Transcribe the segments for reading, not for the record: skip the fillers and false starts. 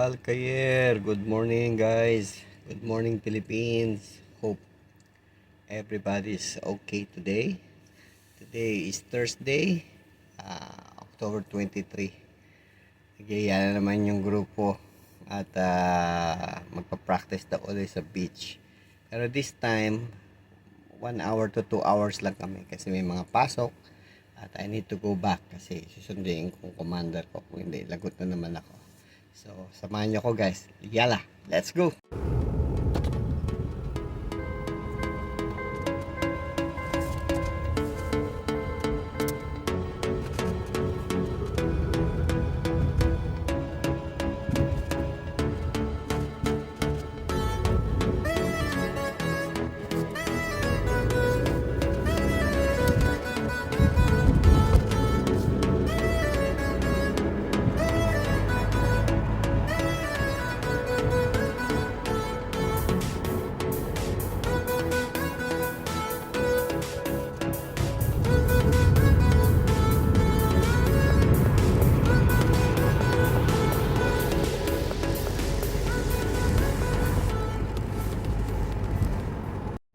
Alkayer, good morning guys. Good morning Philippines. Hope everybody's okay today. Today is Thursday, October 23. Nagyaya na naman yung grupo at magpa-practice na ulit sa beach. Pero this time, 1 hour to 2 hours lang kami kasi may mga pasok at I need to go back kasi susundin kong commander ko. Kung hindi, lagot na naman ako. So, samahan niyo ako guys. Yala, let's go!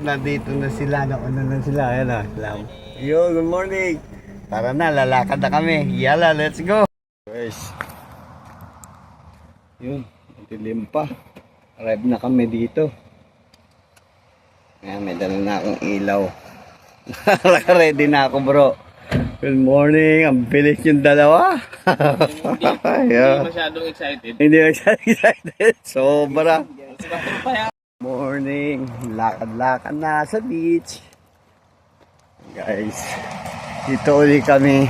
Nandito na sila, nauna na sila. Ayan na, sila. Yo, good morning. Tara na, lalakad na kami. Yala, let's go. Guys. Yun, dilim pa. Arrive na kami dito. Ayan, may dala na akong ilaw. Naka-ready na ako bro. Good morning, ang bilis yung dalawa. Hindi masyadong excited. Hindi excited. Sobra. Morning, lakad-lakad na sa beach. Guys, dito ulit kami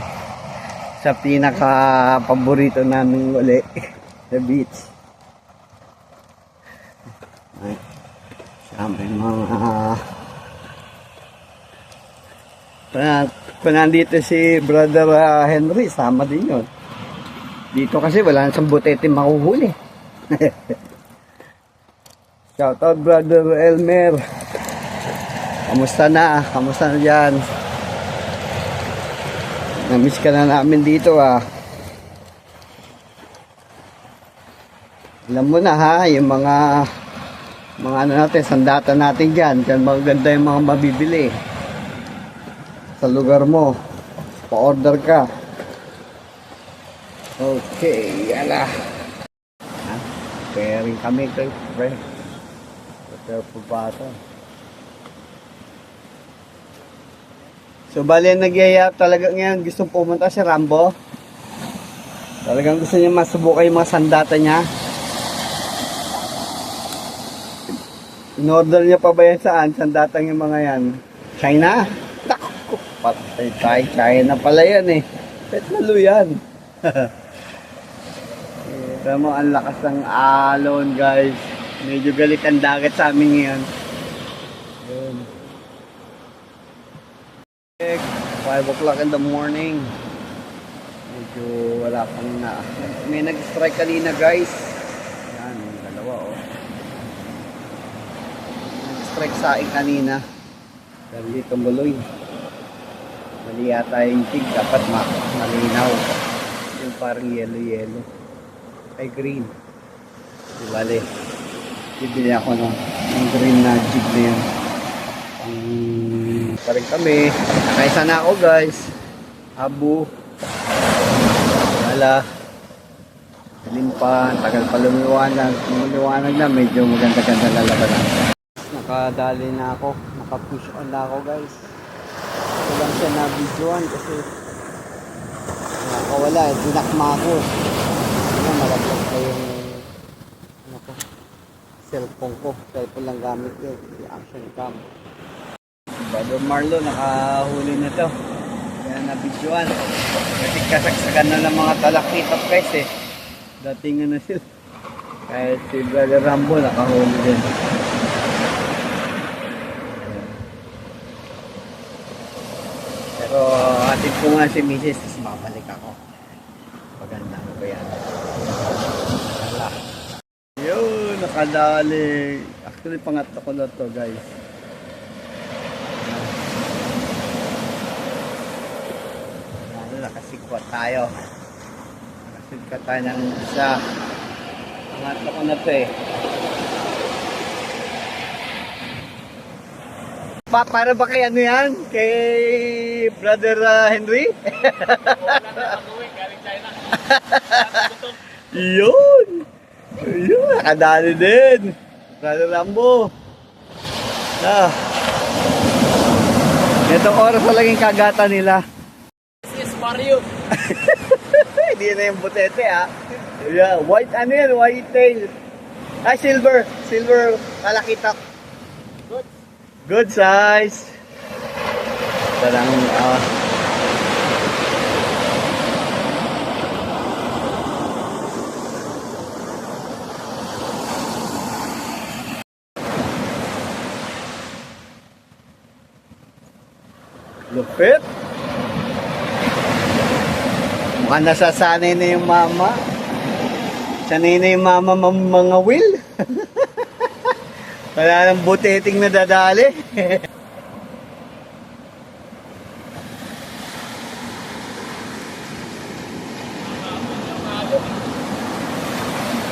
sa pinaka-paborito namin ulit, sa beach. Ay, siyempre kung nandito si Brother Henry, sama din yun. Dito kasi wala nang butete makuhuli. Shout out Brother Elmer. Kamusta na? Kamusta na dyan? Namiss ka na namin dito Alam mo na ha, yung mga ano natin, sandata natin dyan. Dyan maganda yung mga mabibili. Sa lugar mo. Pa-order ka. Okay, yala. Pairing kami kay friend. Careful pa ito. So, bali nagyaya talaga ngayon. Gusto pumunta si Rambo. Talagang gusto niya masubukan yung mga sandata niya. In-order niya pa ba yan saan? Sandatang yung mga yan. China? Naku, patay tayo. China pala yan Petlalo yan. Kaya mo, ang lakas ng alon guys. Medyo galit ang dagat sa amin ngayon. Yun. 5 o'clock in the morning. Medyo wala pang na. May nag-strike kanina guys. Yan, yung dalawa Nag-strike sa akin kanina. Pero dito muloy. Mali yata yung tig. Dapat malinaw. Yung parang yellow. Ay green. Di bale. Bibili ako ng green na jig na yan. Pa rin kami. Nakaisa na ako guys. Abu. Wala. Galing pa. Tagal pa lumiwanag. Lumiwanag na. Medyo maganda-ganda lalabanan. Nakadali na ako. Naka-push on na ako guys. Ito lang siya na-videoan kasi nakawala. Dinakma ako. Malaglag pa yung cellphone ko. Cellphone lang gamit ko. Action cam. Brother Marlo, nakahuli na to. Kaya nabidyoan. Kasi kasaksakan na ng mga talakitap guys Dating na sila. Kahit si Brother Rambo, nakahuli din. Pero atid ko nga si Mrs. Tapos babalik ako. Paganda ko yan. Wala. Yun, nakadali. Actually, pangatlo ko na to guys. Nakasigwa tayo. Nakasigwa tayo ng isa. Pangatlo ko na to eh. Para ba kay ano yan? Kay Brother Henry? Wala na pag-uwi, galing China. Yun! Yun, nakadali din. Brother Rambo. Ah. Itong oras na lang yung kagata nila. This is Mario. Hindi na yung butete ah. Yeah, white ano yan, white tail. Ah, silver. Silver kalakitak. Good. Good size. Tarang lupit. Mukhang nasasanay na yung mama. Sanay na yung mama mga will. Wala nang buteting nadadali.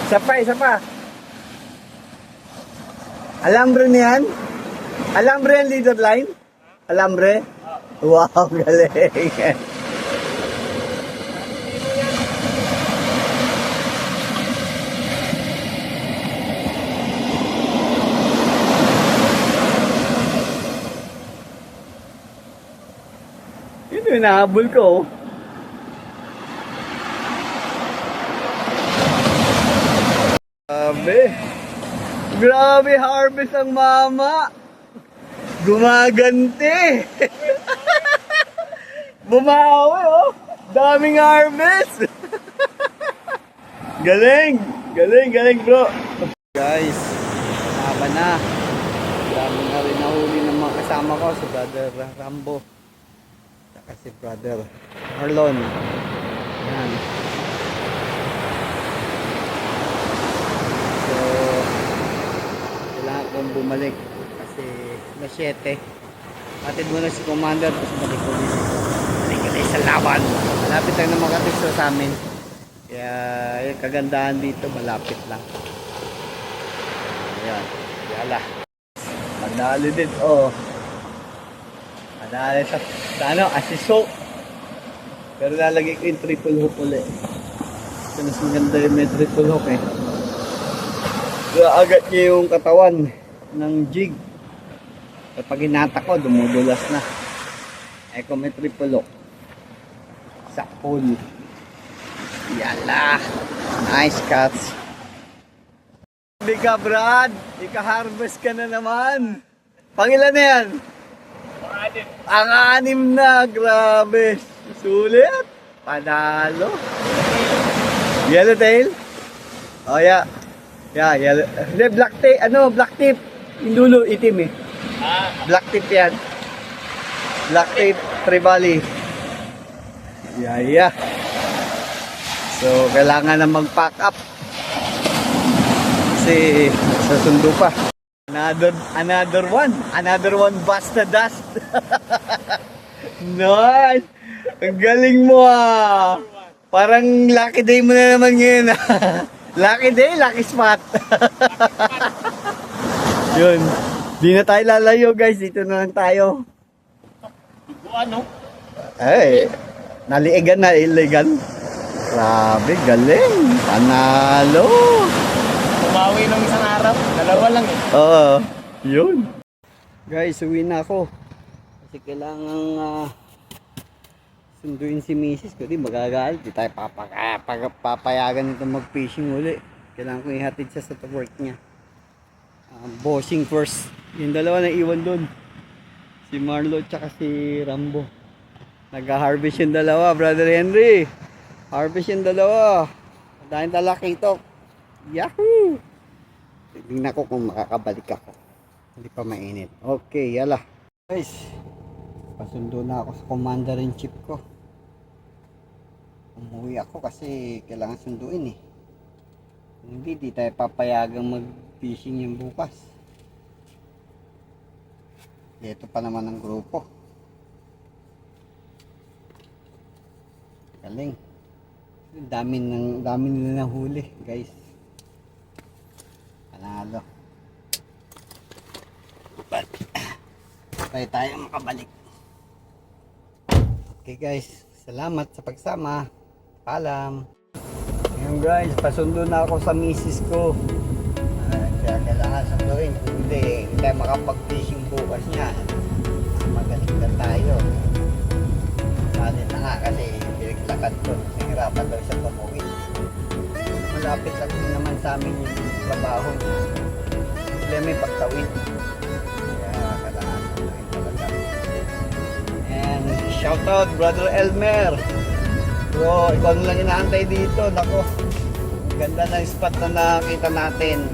Isa pa. Alambre niyan? Alambre ang leader line? Alambre? Wow, galing. Yun yung nahabol ko. Grabe harvest ang mama. Gumaganti. Bumawi oh. Daming harvest. Galing bro. Guys, haba na. Dami na rin nahuli ng mga kasama ko. Si Brother Rambo. Saka si Brother Marlon. Yan. So, kailangan kong bumalik. Kasi na 7. Atid muna si Commander. Tapos balik ulit. Balik ulit sa laban. Malapit lang na makatikso sa amin. Kaya yung kagandahan dito malapit lang. Ayan. Yala. Madali din. Oh. Madali sa ano, asiso. Pero lalagay ko yung triple hook ulit. Kasi mas maganda yung may triple hook eh. Kaya agad niya yung katawan ng jig. Kapag hinata ko, dumudulas na. Eh kung may triple lock. Sa pool. Yala. Nice cuts. Hindi ka Brad. Ika-harvest ka na naman. Pangilan na yan? Ang 6 na. Grabe. Sulit. Panalo. Yellowtail? Oh yeah. Yeah, yellow. Hindi, black tip. Ano, black tip. Yung dulo, itim eh. Black tip yan. Black tip, trevally. Yeah. So, kailangan na mag-pack up. Kasi, sasundo pa. Another one basta dust. Nice. Ang galing mo ah. Parang lucky day mo na naman ngayon ah. Lucky day, lucky spot. Yun. Di na tayo lalayo guys. Dito na lang tayo. Ano? Ay, naliigan na iligan. Grabe, galing. Panalo. Tumawi ng isang araw. Dalawa lang eh. Oo, yun. Guys, uwi na ako. Kasi kailangan sunduin si Mrs. Kasi magagalit. Di tayo papayagan nito mag-fishing uli. Kailangan ko ihatid siya sa work niya. Bossing first. Yung dalawa na iwan doon. Si Marlo tsaka si Rambo. Nag-harvest yung dalawa, Brother Henry. Harvest yung dalawa. Dahil talakitok. Yahoo! Tingnan ko kung makakabalik ako. Hindi pa mainit. Okay, yala. Guys, pasundo na ako sa Commander-in-Chief ko. Umuwi ako kasi kailangan sunduin eh. Hindi, di tayo papayagang mag-fishing yung bukas. Ito pa naman ang grupo. Galing. Dami nila nahuli, guys. nanalo. But, tayo makabalik. Okay guys, salamat sa pagsama. Paalam. Ngayon guys, pasundo na ako sa misis ko. Kaya kailangan sunduin. Kung hindi tayo makapag-fishing bukas niya. Magaling na tayo. Sali na nga kasi pinaglakad ko. Nahirapan daw siya tumuwid. Malapit lang din naman sa amin yung trabaho niya. Sila may pagtawid. Kaya kailangan sunduin talaga. And shout out Brother Elmer. Bro, ikaw na lang inaantay dito. Nako, ganda na yung spot na nakita natin.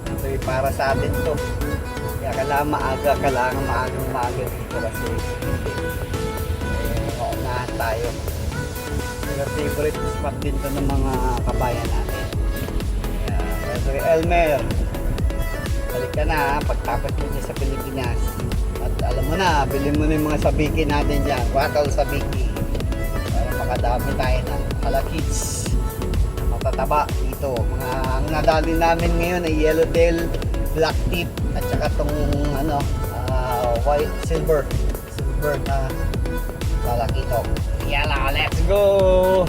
Ito yung para sa atin to. Kaya kailangan maaga dito kasi maunahan tayo. Pero favorite spot din to ng mga kabayan natin. Kaya, Brother Elmer, balik ka na ha, pagtapos mo dyan sa Pilipinas. At alam mo na, bilhin mo na yung mga sabiki natin dyan. Wattle sabiki. Para makadami tayo ng malakids. Matataba dito. Ang nadali namin ngayon ay yellowtail, black tip, at saka itong white, silver na malakitok. Yala, let's go!